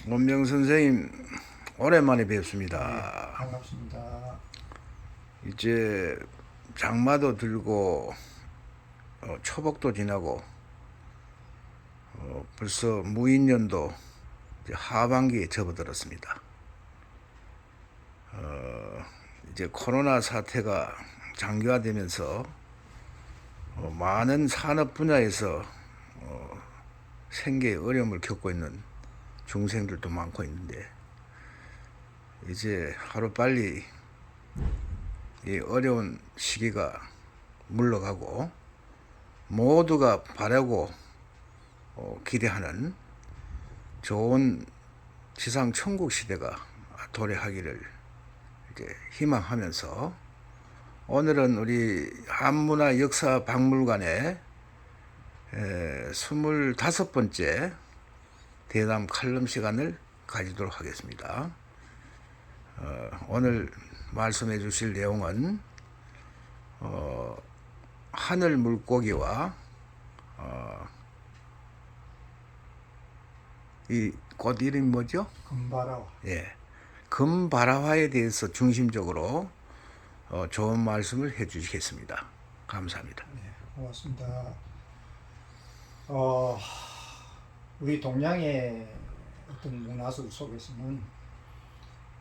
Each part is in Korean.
원명 선생님 오랜만에 네, 뵙습니다. 반갑습니다. 이제 장마도 들고 초복도 지나고 벌써 무인년도 이제 하반기에 접어들었습니다. 이제 코로나 사태가 장기화되면서 많은 산업 분야에서 생계에 어려움을 겪고 있는 중생들도 많고 있는데 이제 하루빨리 이 어려운 시기가 물러가고 모두가 바라고 기대하는 좋은 지상 천국 시대가 도래하기를 이제 희망하면서 오늘은 우리 한문화역사박물관의 25번째 대담 칼럼 시간을 가지도록 하겠습니다. 오늘 말씀해 주실 내용은 하늘 물고기와 이 꽃 이름이 뭐죠? 금바라와. 예, 금바라화에 대해서 중심적으로 좋은 말씀을 해 주시겠습니다. 감사합니다. 네, 고맙습니다. 어, 우리 동양의 어떤 문화술 속에서는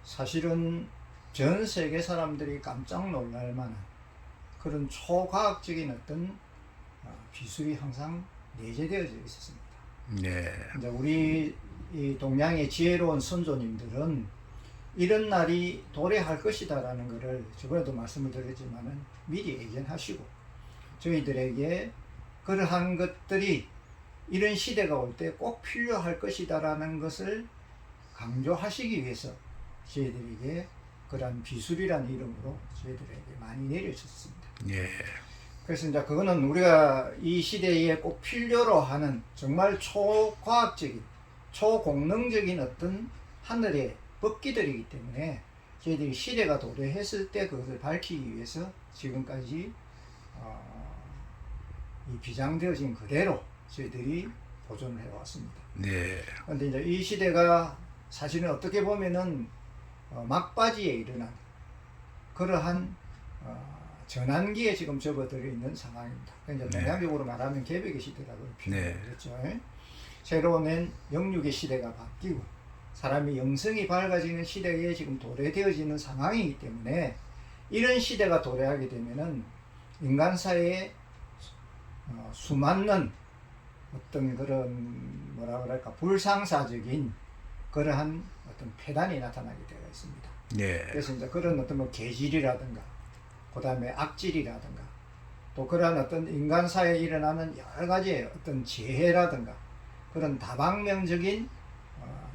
사실은 전 세계 사람들이 깜짝 놀랄 만한 그런 초과학적인 어떤 기술이 항상 내재되어져 있었습니다. 네, 이제 우리 이 동양의 지혜로운 선조님들은 이런 날이 도래할 것이다라는 것을 저번에도 말씀을 드렸지만은 미리 예견하시고 저희들에게 그러한 것들이 이런 시대가 올 때 꼭 필요할 것이다라는 것을 강조하시기 위해서 저희들에게 그러한 비술이라는 이름으로 저희들에게 많이 내려졌습니다. 예, 그래서 이제 그거는 우리가 이 시대에 꼭 필요로 하는 정말 초과학적인, 초공능적인 어떤 하늘의 법기들이기 때문에 저희들이 시대가 도래했을 때 그것을 밝히기 위해서 지금까지 이 비장되어진 그대로 저희들이 보존을 해왔습니다. 네, 그런데 이제 이 시대가 사실은 어떻게 보면은 막바지에 일어난 그러한 전환기에 지금 접어들어 있는 상황입니다. 그러니까 네. 동양적으로 말하면 개벽의 시대라고 네. 표현했죠. 새로운 영육의 시대가 바뀌고 사람이 영성이 밝아지는 시대에 지금 도래되어지는 상황이기 때문에 이런 시대가 도래하게 되면은 인간 사회에 수많은 어떤 그런 뭐라 그럴까 불상사적인 그러한 어떤 폐단이 나타나게 되어 있습니다. 네, 그래서 이제 그런 어떤 뭐 계질이라든가 그 다음에 악질이라든가 또 그런 어떤 인간 사회에 일어나는 여러 가지의 어떤 재해라든가 그런 다방면적인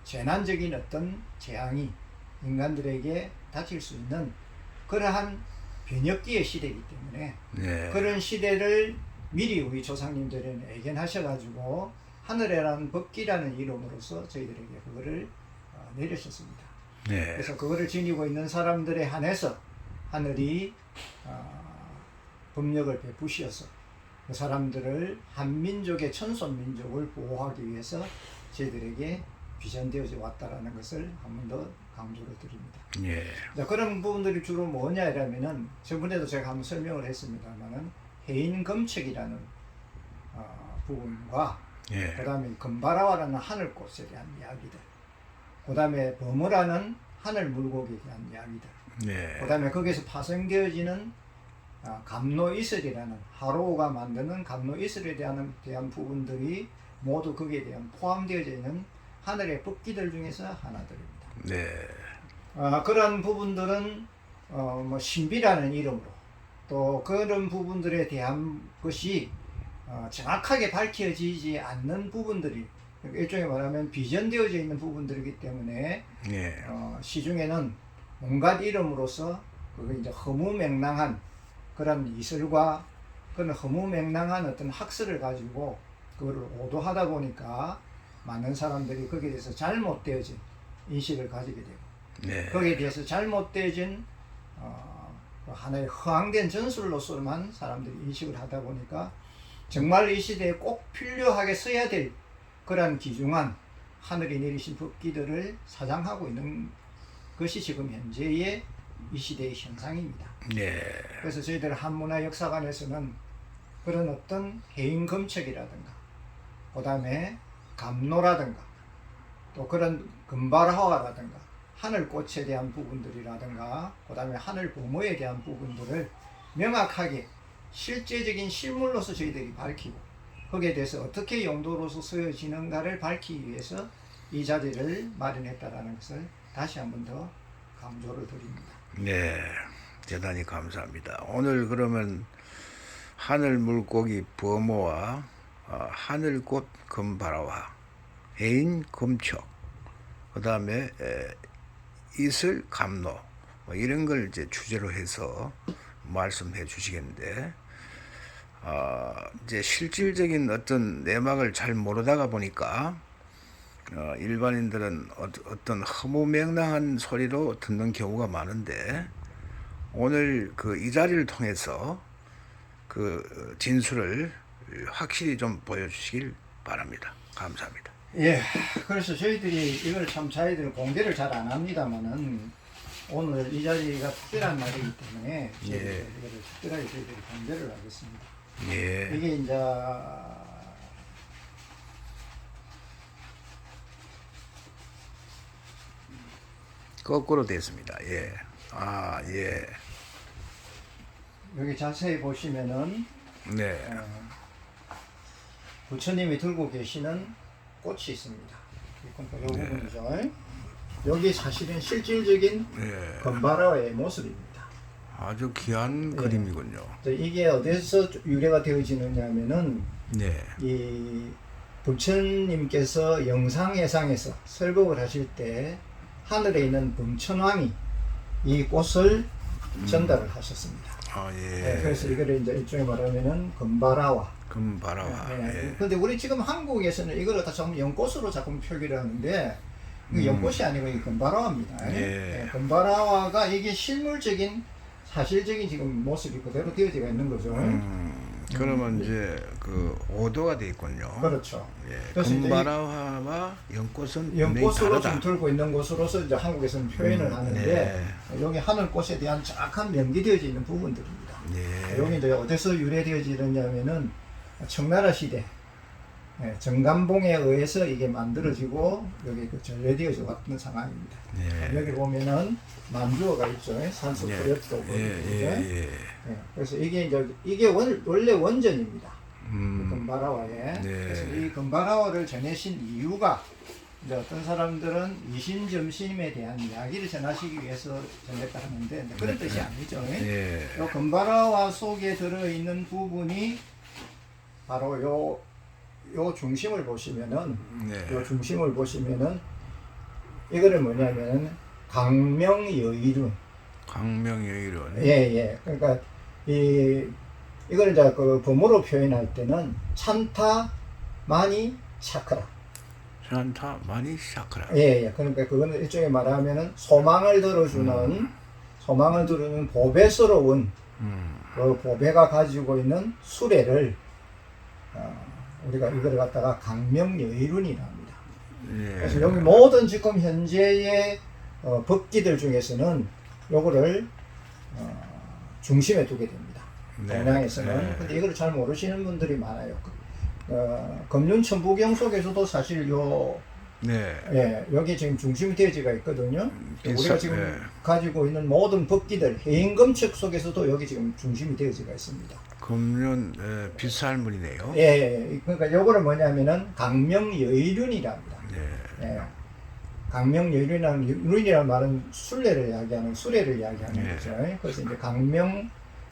재난적인 어떤 재앙이 인간들에게 닥칠 수 있는 그러한 변혁기의 시대이기 때문에 네, 그런 시대를 미리 우리 조상님들은 예견하셔가지고 하늘이라는 법기라는 이름으로서 저희들에게 그거를 내리셨습니다. 네, 그래서 그거를 지니고 있는 사람들에 한해서 하늘이 법력을 베푸시어서 그 사람들을 한민족의 천손민족을 보호하기 위해서 저희들에게 비전되어져 왔다라는 것을 한 번 더 강조를 드립니다. 예, 자, 그런 부분들이 주로 뭐냐 이러면은 저번에도 제가 한번 설명을 했습니다만은 해인검책이라는 부분과 예, 그 다음에 금바라와라는 하늘꽃에 대한 이야기들, 그 다음에 범어라는 하늘 물고기에 대한 이야기들, 네, 그 다음에 거기서 파생되어지는 감노이슬이라는 하로우가 만드는 감노이슬에 대한 부분들이 모두 거기에 대한 포함되어져 있는 하늘의 법기들 중에서 하나들입니다. 네, 그런 부분들은 뭐 신비라는 이름으로 또 그런 부분들에 대한 것이 정확하게 밝혀지지 않는 부분들이 일종의 말하면 비전되어져 있는 부분들이기 때문에 예, 시중에는 온갖 이름으로서 그거 이제 허무맹랑한 그런 이슬과 그런 허무맹랑한 어떤 학설을 가지고 그거를 오도하다 보니까 많은 사람들이 거기에 대해서 잘못되어진 인식을 가지게 되고 네, 거기에 대해서 잘못되어진 하나의 허황된 전술로서만 사람들이 인식을 하다 보니까 정말 이 시대에 꼭 필요하게 써야 될 그러한 귀중한 하늘이 내리신 법기들을 사장하고 있는 것이 지금 현재의 이 시대의 현상입니다. 네. 그래서 저희들 한문화역사관에서는 그런 어떤 해인검책이라든가 그 다음에 감로라든가 또 그런 금발화라든가 하늘꽃에 대한 부분들이라든가 그 다음에 하늘보모에 대한 부분들을 명확하게 실제적인 실물로서 저희들이 밝히고 거기에 대해서 어떻게 용도로서 쓰여지는가를 밝히기 위해서 이 자리를 마련했다라는 것을 다시 한 번 더 강조를 드립니다. 네. 대단히 감사합니다. 오늘 그러면 하늘 물고기 범어와 하늘꽃 금바라와 해인 검척 그 다음에 이슬 감로 뭐 이런 걸 이제 주제로 해서 말씀해 주시겠는데 이제 실질적인 어떤 내막을 잘 모르다가 보니까 일반인들은 어떤 허무맹랑한 소리로 듣는 경우가 많은데 오늘 그 이 자리를 통해서 그 진술을 확실히 좀 보여주시길 바랍니다. 감사합니다. 예, 그래서 저희들이 이걸 참 저희들 공개를 잘 안 합니다만은 오늘 이 자리가 특별한 날이기 때문에 저희들이 이거를 특별하게 저희들이 공개를 하겠습니다. 예. 이게 이제 거꾸로 됐습니다. 예. 예. 여기 자세히 보시면은 네. 부처님이 들고 계시는 꽃이 있습니다. 그러니까 이 부분이죠. 여기 사실은 실질적인 네. 건바라의 모습입니다. 아주 귀한 그림이군요. 이게 어디서 유래가 되어지느냐 하면은 네. 이 부처님께서 영상회상에서 설법을 하실 때 하늘에 있는 범천왕이 이 꽃을 전달을 하셨습니다. 예. 네, 그래서 이거를 이제 일종의 말하면은 건바라와. 금바라와. 예. 근데 우리 지금 한국에서는 이거를 다 자꾸 연꽃으로 자꾸 표기를 하는데 이게 연꽃이 아니고 이 건바라와입니다. 예. 건바라와가 이게 실물적인 사실적인 지금 모습이 그대로 되어지고 있는 거죠. 그러면 이제 그 오도가 돼 있군요. 그렇죠. 예. 그래서 이제 금바라와와 연꽃은 분명히 연꽃으로 다르다. 좀 들고 있는 것으로서 이제 한국에서는 표현을 하는데 여기 하늘꽃에 대한 정확한 명기되어져 있는 부분들입니다. 예. 여기 이제 어디서 유래되어지느냐면은 청나라 시대 정감봉에 의해서 이게 만들어지고 여기 그 전래되어져 왔던 상황입니다. 예. 여기 보면은 만주어가 있죠. 산수 예. 프레도 예. 그래서 이게 원래 원전입니다. 음. 금바라와에. 네. 그래서 이 금바라와를 전해신 이유가 이제 어떤 사람들은 이신점심에 대한 이야기를 전하시기 위해서 전했다 하는데 그런 뜻이 아니죠. 예. 이 금바라와 속에 들어있는 부분이 바로 요 중심을 보시면은 네. 요 중심을 보시면은 이거를 뭐냐면은 강명여의륜. 강명여의론. 예. 그러니까 이걸 이제 그 범어로 표현할 때는 찬타 마니 차크라. 산타 마니 샤크라. 예. 그러니까 그거는 일종의 말하면은 소망을 들어주는 보배스러운 그 보배가 가지고 있는 수레를 우리가 이걸 갖다가 강명여의륜이라 합니다. 예. 그래서 여기 모든 지금 현재의 법기들 중에서는 요거를 중심에 두게 됩니다. 동양에서는. 근데 이걸 잘 모르시는 분들이 많아요. 금륜천부경 속에서도 사실 여기 지금 중심이 되어지가 있거든요. 우리가 지금 가지고 있는 모든 법기들, 해인검책 속에서도 여기 지금 중심이 되어지가 있습니다. 금륜 빗살문이네요. 그러니까 요거를 뭐냐면은 강명여의륜이라 합니다. 강명여의륜이라는 말은 수레를 이야기하는 거죠. 그래서 이제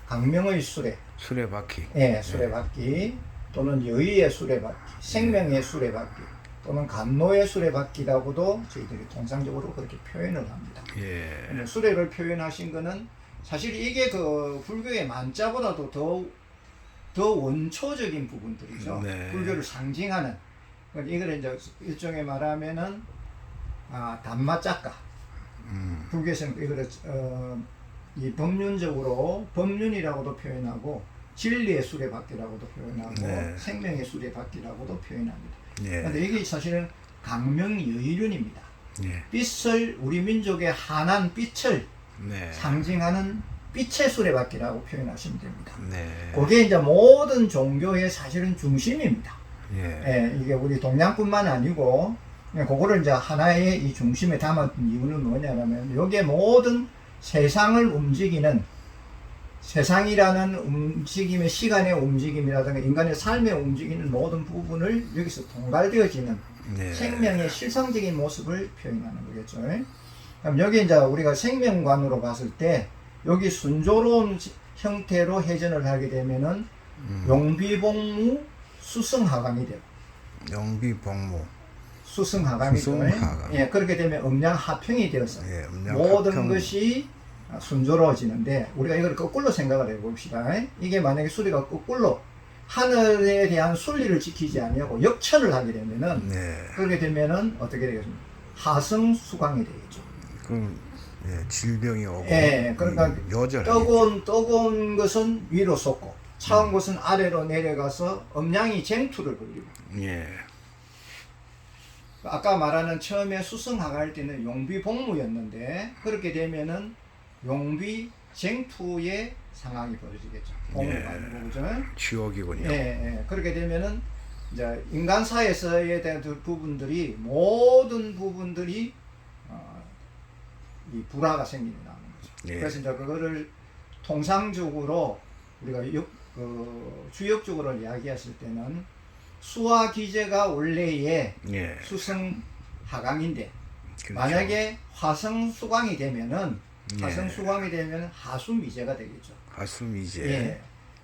강명의 수레. 수레바퀴. 수레바퀴 또는 여의의 수레바퀴, 생명의 수레바퀴 또는 감로의 수레바퀴라고도 저희들이 통상적으로 그렇게 표현을 합니다. 수레를 표현하신 거는 사실 이게 그 불교의 만자보다도 더 원초적인 부분들이죠. 불교를 상징하는. 이걸 이제 일종의 말하면은 담마짝가. 불교에서는 이거를 이 법륜적으로 법륜이라고도 표현하고 진리의 수레바퀴라고도 표현하고 생명의 수레바퀴라고도 표현합니다. 그런데 이게 사실은 강명여의륜입니다. 예. 빛을 우리 민족의 환한 빛을 네. 상징하는 빛의 수레바퀴라고 표현하시면 됩니다. 네. 그게 이제 모든 종교의 사실은 중심입니다. 예. 예, 이게 우리 동양뿐만 아니고 그거를 이제 하나의 이 중심에 담았던 이유는 뭐냐면 여기에 모든 세상을 움직이는 세상이라는 움직임의 시간의 움직임이라든가 인간의 삶에 움직이는 모든 부분을 여기서 통달되어지는 네. 생명의 실상적인 모습을 표현하는 거겠죠. 그럼 여기 이제 우리가 생명관으로 봤을 때 여기 순조로운 형태로 회전을 하게 되면은 용비복무 수승하강이 돼요. 영비복무. 수승하강이 돼요. 수승하강. 예, 그렇게 되면 음양하평이 되어서 예. 모든 음양하평. 것이 순조로워지는데 우리가 이걸 거꾸로 생각을 해봅시다. 이게 만약에 수리가 거꾸로 하늘에 대한 순리를 지키지 아니하고 역천을 하게 되면은 네. 그렇게 되면은 어떻게 되겠습니까? 하승수강이 되겠죠. 그럼 예, 질병이 오고. 예, 그러니까 요절. 뜨거운 것은 위로 솟고 차가운 것은 아래로 내려가서 음양이 쟁투를 벌이고. 예. 아까 말하는 처음에 수승하갈 때는 용비복무였는데 그렇게 되면은 용비쟁투의 상황이 벌어지겠죠. 복무가 예. 아니고 그죠? 지옥이군요. 예, 예. 그렇게 되면은 이제 인간사에서의 대한 부분들이 모든 부분들이 이 불화가 생기는 거죠. 예. 그래서 이제 그거를 통상적으로 우리가 주역적으로 이야기했을 때는 수화 기제가 원래의 예. 수성 하강인데 그렇죠. 만약에 화성 수광이 되면은 예. 화성 수광이 되면 하수 미제가 되겠죠. 하수미제. 예.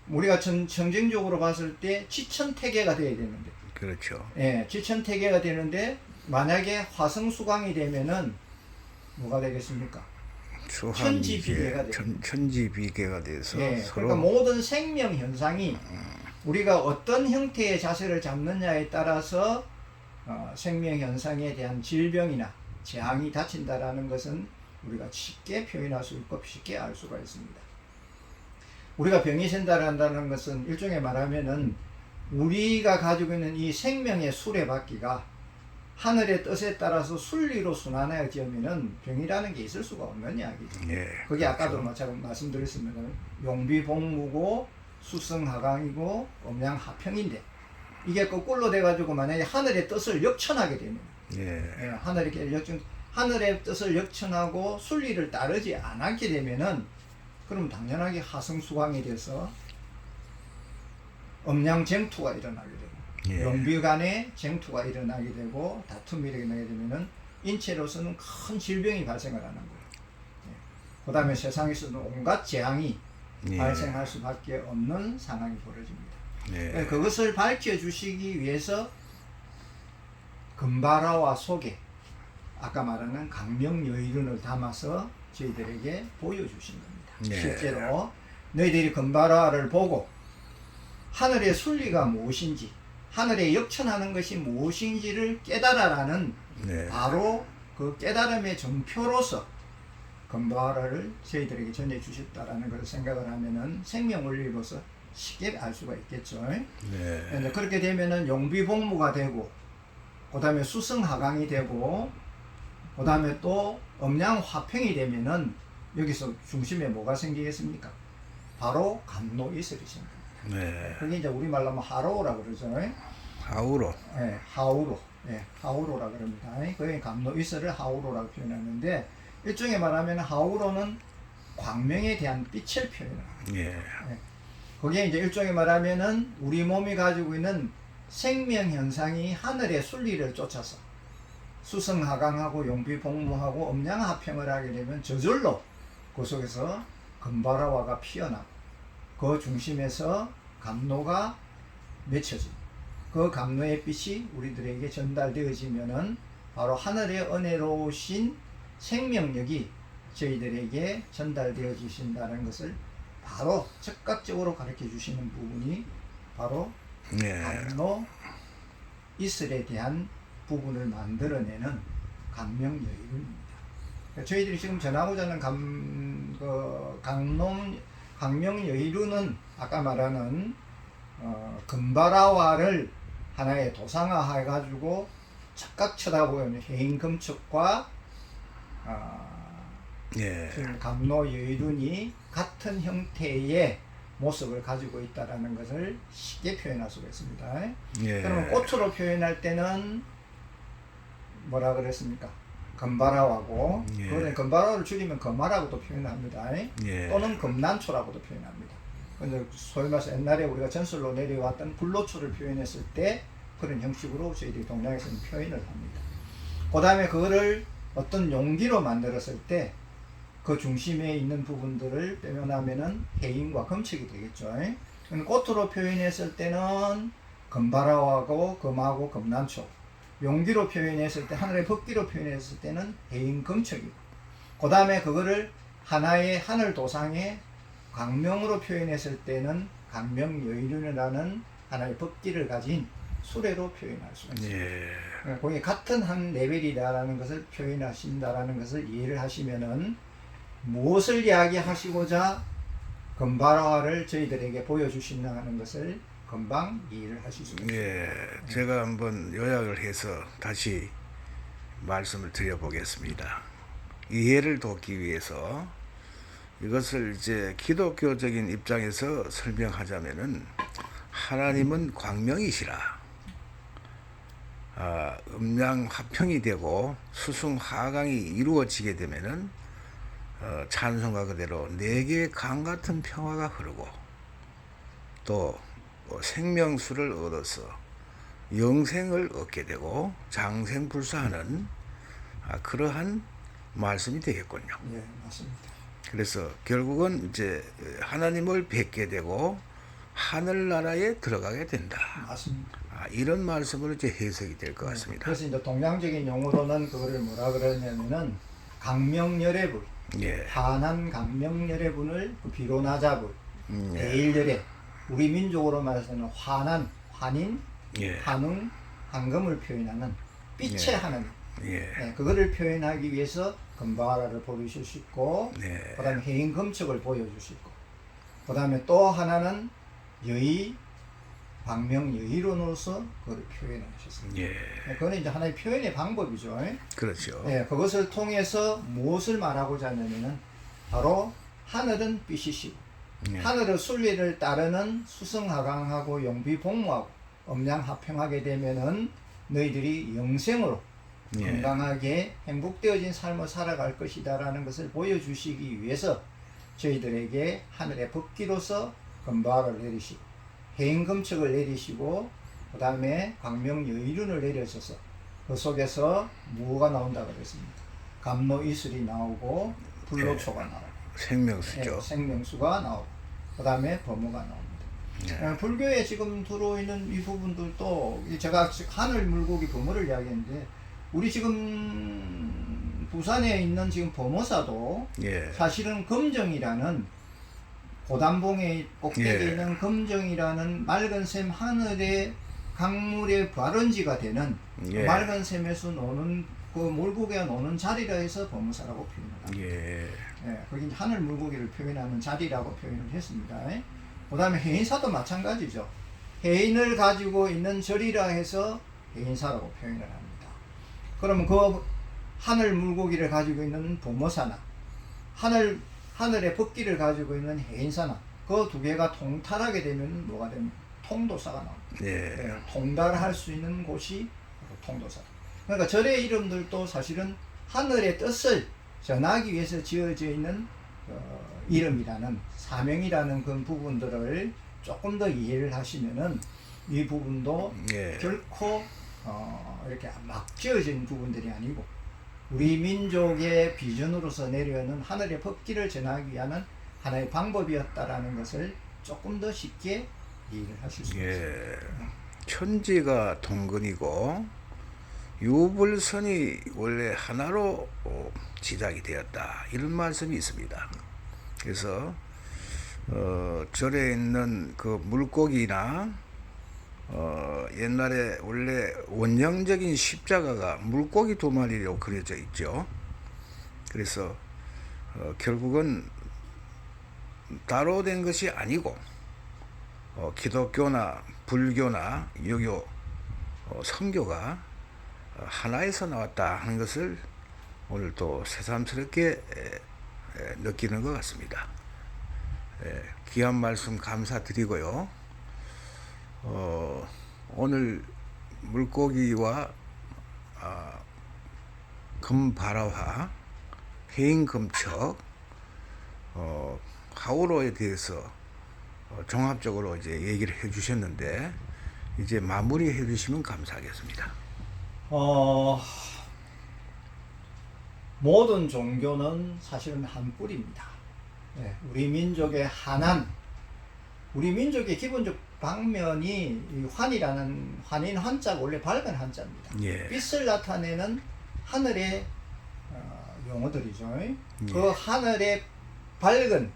우리가 정쟁적으로 봤을 때 지천태계가 돼야 되는데, 그렇죠. 예, 지천태계가 되는데 만약에 화성 수광이 되면은 뭐가 되겠습니까? 천지비계가 돼요. 천지비계가 돼서 예, 서로 그러니까 모든 생명 현상이 우리가 어떤 형태의 자세를 잡느냐에 따라서 생명 현상에 대한 질병이나 재앙이 닥친다라는 것은 우리가 쉽게 표현할 수 있고 쉽게 알 수가 있습니다. 우리가 병이 생긴다는 것은 일종의 말하면은 우리가 가지고 있는 이 생명의 수레바퀴가 하늘의 뜻에 따라서 순리로 순환하여지면은 병이라는 게 있을 수가 없는 이야기죠. 예. 그게 아까도 그렇죠. 말씀드렸으면 용비복무고 수승하강이고 음양하평인데 이게 거꾸로 돼가지고 만약에 하늘의 뜻을 역천하게 되면 예. 하늘의 뜻을 역천하고 순리를 따르지 않게 되면은 그럼 당연하게 하승수광이 돼서 음양쟁투가 일어나게 되고 예. 연비 간의 쟁투가 일어나게 되고 다툼이 일어나게 되면은 인체로서는 큰 질병이 발생을 하는 거예요. 그 다음에 세상에서는 온갖 재앙이 예. 발생할 수밖에 없는 상황이 벌어집니다. 예. 그것을 밝혀주시기 위해서 금바라와 소개, 아까 말하는 강명여의론을 담아서 저희들에게 보여주신 겁니다. 예. 실제로 너희들이 금바라를 보고 하늘의 순리가 무엇인지 하늘에 역천하는 것이 무엇인지를 깨달아라는 네. 바로 그 깨달음의 정표로서 금바라를 저희들에게 전해주셨다라는 것을 생각을 하면은 생명원리로서 쉽게 알 수가 있겠죠. 네. 그렇게 되면은 용비복무가 되고, 그 다음에 수승하강이 되고, 그 다음에 또 음양화평이 되면은 여기서 중심에 뭐가 생기겠습니까? 바로 감로이슬이 생깁니다. 네. 그게 이제 우리말로 하면 하로라 그러죠. 하우로. 예, 하우로. 예, 하우로라 그럽니다. 그게 감로이슬을 하우로라고 표현하는데, 일종의 말하면 하우로는 광명에 대한 빛을 표현합니다. 예. 거기에 이제 일종의 말하면은 우리 몸이 가지고 있는 생명 현상이 하늘의 순리를 쫓아서 수승하강하고 용비복무하고 음양하평을 하게 되면 저절로 그 속에서 금바라화가 피어나고 그 중심에서 감로가 맺혀집니다. 그 감로의 빛이 우리들에게 전달되어지면은 바로 하늘의 은혜로우신 생명력이 저희들에게 전달되어 주신다는 것을 바로 즉각적으로 가르쳐 주시는 부분이 바로 예. 감로 이슬에 대한 부분을 만들어내는 강명여의론입니다. 저희들이 지금 전하고자 하는 강명여의론은 아까 말하는 금바라화를 하나의 도상화해 가지고 착각 쳐다보면 해인 금축과 예. 지금 감로 여의룬이 같은 형태의 모습을 가지고 있다라는 것을 쉽게 표현할 수가 있습니다. 예. 그러면 꽃으로 표현할 때는 뭐라 그랬습니까? 금바라하고 예. 그거는 금바라를 줄이면 금화라고도 표현합니다. 예. 또는 금난초라고도 표현합니다. 근데 소위 말해서 옛날에 우리가 전설로 내려왔던 불로초를 표현했을 때 그런 형식으로 저희들이 동양에서는 표현을 합니다. 그 다음에 그거를 어떤 용기로 만들었을 때 그 중심에 있는 부분들을 빼면하면은 해인과 금책이 되겠죠. 꽃으로 표현했을 때는 금바라하고 금하고 금난초, 용기로 표현했을 때 하늘의 붓기로 표현했을 때는 해인 금책이고, 그 다음에 그거를 하나의 하늘 도상의 광명으로 표현했을 때는 광명여의룬이라는 하나의 붓기를 가진 수레로 표현할 수가 있습니다. 예. 거기 같은 한 레벨이다라는 것을 표현하신다라는 것을 이해를 하시면은 무엇을 이야기하시고자 금바라를 저희들에게 보여주신다는 것을 금방 이해를 하실 수 있습니다. 예. 제가 한번 요약을 해서 다시 말씀을 드려보겠습니다. 이해를 돕기 위해서 이것을 이제 기독교적인 입장에서 설명하자면은 하나님은 광명이시라. 음양 화평이 되고 수승 하강이 이루어지게 되면은 찬송가 그대로 네 개의 강 같은 평화가 흐르고 또 생명수를 얻어서 영생을 얻게 되고 장생불사하는 그러한 말씀이 되겠군요. 예, 맞습니다. 그래서 결국은 이제 하나님을 뵙게 되고 하늘나라에 들어가게 된다. 맞습니다. 이런 말씀으로 이제 해석이 될 것 같습니다. 그래서 이제 동양적인 용어로는 그거를 뭐라 그러냐면은 강명열애불, 예. 환한 강명열애분을 그 비로나자불, 예. 대일열애. 우리 민족으로 말해서는 환한, 환인, 예. 환웅, 황금을 표현하는 빛의 예. 하늘. 예. 그거를 표현하기 위해서 금바라를 보여줄 수 있고, 네. 그 다음에 해인금축을 보여줄 수 있고, 그 다음에 또 하나는 여의, 광명여의론으로서 그걸 표현을 하셨습니다. 예. 그거는 이제 하나의 표현의 방법이죠. 그렇죠. 그것을 통해서 무엇을 말하고자 하냐면은 바로 하늘은 빛이시고, 예. 하늘의 순리를 따르는 수승하강하고 용비복무하고 음양하평하게 되면은 너희들이 영생으로 예. 건강하게 행복되어진 삶을 살아갈 것이다라는 것을 보여주시기 위해서 저희들에게 하늘의 법기로서 금바를 내리시고 해인금축을 내리시고 그 다음에 광명여의룬을 내려셔서 그 속에서 무가 나온다고 그랬습니다. 감로이슬이 나오고 불로초가 나오고 생명수죠. 생명수가 나오고 그 다음에 범우가 나옵니다. 불교에 지금 들어있는 이 부분들도 제가 하늘 물고기 범우를 이야기했는데 우리 지금 부산에 있는 지금 범어사도 예. 사실은 금정이라는 고단봉의 꼭대기에 예. 있는 금정이라는 맑은 샘 하늘의 강물의 발원지가 되는 예. 맑은 샘에서 노는 그 물고기가 노는 자리라 해서 범어사라고 표현을 합니다. 예. 거기 하늘 물고기를 표현하는 자리라고 표현을 했습니다. 그 다음에 해인사도 마찬가지죠. 해인을 가지고 있는 절이라 해서 해인사라고 표현을 합니다. 그러면 그 하늘 물고기를 가지고 있는 범어사나 하늘의 법기를 가지고 있는 해인사나 그 두 개가 통달하게 되면 뭐가 됩니까? 통도사가 나옵니다. 예. 통달할 수 있는 곳이 통도사. 그러니까 절의 이름들도 사실은 하늘의 뜻을 전하기 위해서 지어져 있는 이름이라는 사명이라는 그 부분들을 조금 더 이해를 하시면은 이 부분도 예. 결코 이렇게 막 지어진 부분들이 아니고 우리 민족의 비전으로서 내려오는 하늘의 법기를 전하기 위한 하나의 방법이었다라는 것을 조금 더 쉽게 이해를 하실 수 있습니다. 예. 천지가 동근이고 유불선이 원래 하나로 지작이 되었다. 이런 말씀이 있습니다. 그래서 절에 있는 그 물고기나 옛날에 원래 원형적인 십자가가 물고기 두 마리로 그려져 있죠. 그래서 결국은 따로 된 것이 아니고 기독교나 불교나 유교, 선교가 하나에서 나왔다 하는 것을 오늘 또 새삼스럽게 느끼는 것 같습니다. 귀한 말씀 감사드리고요. 오늘 물고기와 금발화화, 해인금척, 하우로에 대해서 종합적으로 이제 얘기를 해주셨는데 이제 마무리해 주시면 감사하겠습니다. 모든 종교는 사실은 한 뿌리입니다. 우리 민족의 한한, 우리 민족의 기본적 방면이 이 환이라는 환인 한자가 원래 밝은 한자입니다. 예. 빛을 나타내는 하늘의 용어들이죠. 그 하늘의 밝은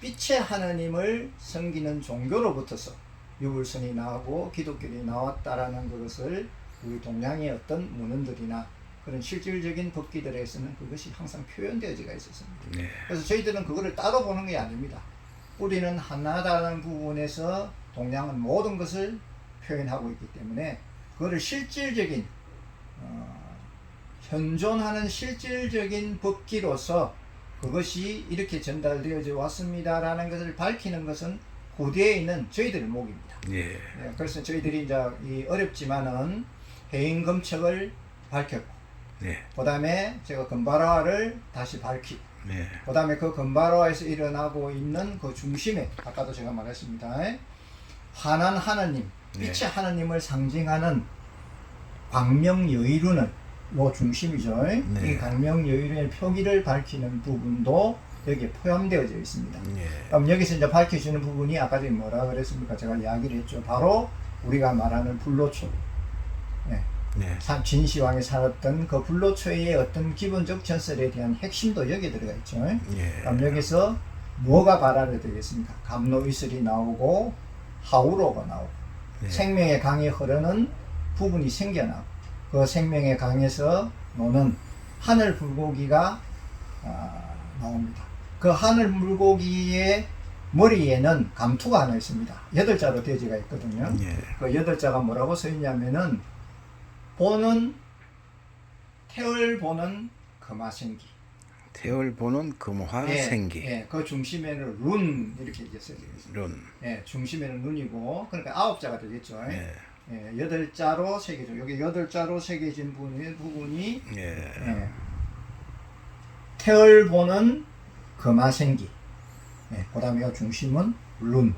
빛의 하나님을 섬기는 종교로부터서 유불선이 나오고 기독교이 나왔다라는 것을 우리 동양의 어떤 문헌들이나 그런 실질적인 법기들에서는 그것이 항상 표현되어지가 있었습니다. 네. 그래서 저희들은 그거를 따로 보는 게 아닙니다. 우리는 하나다라는 부분에서 동양은 모든 것을 표현하고 있기 때문에 그거를 실질적인 현존하는 실질적인 법기로서 그것이 이렇게 전달되어져 왔습니다라는 것을 밝히는 것은 고대에 있는 저희들의 목입니다. 예. 그래서 저희들이 이제 이 어렵지만은 해인금척을 밝혔고, 네. 그 다음에 제가 금발화를 다시 밝히고, 네. 그 다음에 그 금발화에서 일어나고 있는 그 중심에 아까도 제가 말했습니다. 환한 하나님, 빛의 네. 하나님을 상징하는 광명여의루는 요 중심이죠. 네. 이 광명여의루의 표기를 밝히는 부분도 여기에 포함되어져 있습니다. 예. 그럼 여기서 이제 밝혀주는 부분이 아까 전에 뭐라 그랬습니까? 제가 이야기를 했죠. 바로 우리가 말하는 불로초. 네. 진시황이 살았던 그 불로초의 어떤 기본적 전설에 대한 핵심도 여기에 들어가 있죠. 예. 그럼 여기서 뭐가 발화를 되겠습니까? 감로이슬이 나오고 하우로가 나오고 네. 생명의 강이 흐르는 부분이 생겨나고 그 생명의 강에서 노는 하늘 물고기가 나옵니다. 그 하늘 물고기의 머리에는 감투가 하나 있습니다. 8자로 되어지가 있거든요. 예. 그 8자가 뭐라고 써 있냐면은 보는 태을 보는 금화생기. 태을 보는 금화생기. 그 중심에는 룬 이렇게 이제 써져 있습니다. 룬. 중심에는 눈이고 그러니까 9자가 되겠죠. 예. 8자로 새겨져. 여기 8자로 새겨진 부분이 예. 태을 보는 금화생기. 그 다음에 이 중심은 룬.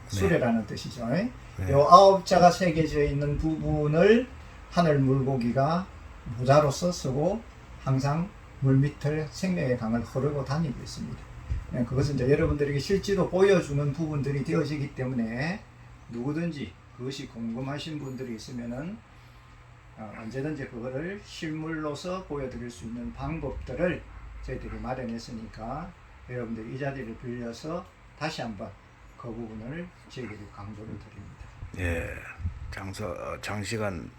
수레라는 뜻이죠. 이 9자가 새겨져 있는 부분을 하늘 물고기가 모자로서 쓰고 항상 물밑을 생명의 강을 흐르고 다니고 있습니다. 그것은 이제 여러분들에게 실제로 보여주는 부분들이 되어지기 때문에 누구든지 그것이 궁금하신 분들이 있으면은 언제든지 그거를 실물로서 보여드릴 수 있는 방법들을 저희들이 마련했으니까 여러분들이 이 자리를 빌려서 다시 한번 그 부분을 저희들이 강조를 드립니다. 예. 장시간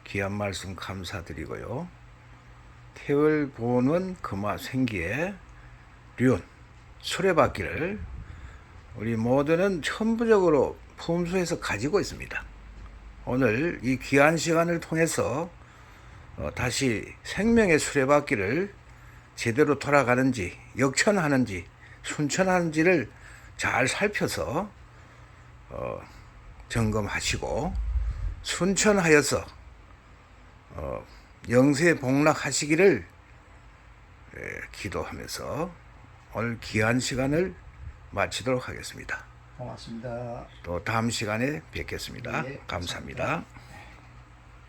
귀한 말씀 감사드리고요. 태을 보는 금화생기의 륜, 수레바퀴를 우리 모두는 천부적으로 품수해서 가지고 있습니다. 오늘 이 귀한 시간을 통해서 다시 생명의 수레바퀴를 제대로 돌아가는지 역천하는지 순천하는지를 잘 살펴서 점검하시고 순천하여서 영세복락하시기를 기도하면서 오늘 귀한 시간을 마치도록 하겠습니다. 고맙습니다. 또 다음 시간에 뵙겠습니다. 네, 감사합니다. 감사합니다.